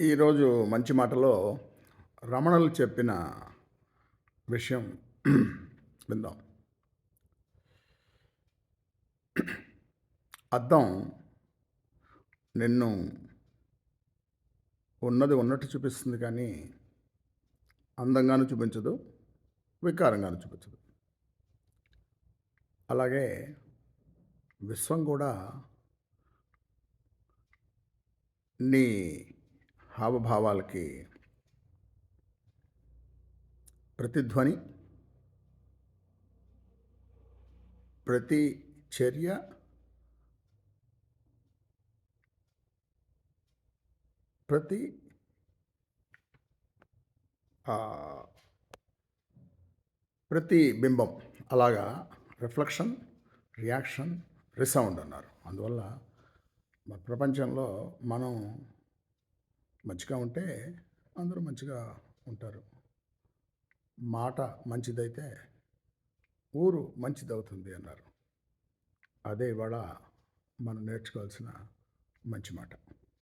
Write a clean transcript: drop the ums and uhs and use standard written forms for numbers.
ఈరోజు మంచి మాటలో రమణలు చెప్పిన విషయం విందాం. అద్దం నిన్ను ఉన్నది ఉన్నట్టు చూపిస్తుంది కానీ అందంగాను చూపించదు, వికారంగాను చూపించదు. అలాగే విశ్వం కూడా నీ హావభావాలకి ప్రతిధ్వని, ప్రతి చర్య, ప్రతి ప్రతిబింబం అలాగా రిఫ్లెక్షన్, రియాక్షన్, రిసౌండ్ అన్నారు. అందువల్ల మన ప్రపంచంలో మనం మంచిగా ఉంటే అందరూ మంచిగా ఉంటారు. మాట మంచిదైతే ఊరు మంచిదవుతుంది అన్నారు. అదే ఇవాళ మనం నేర్చుకోవాల్సిన మంచి మాట.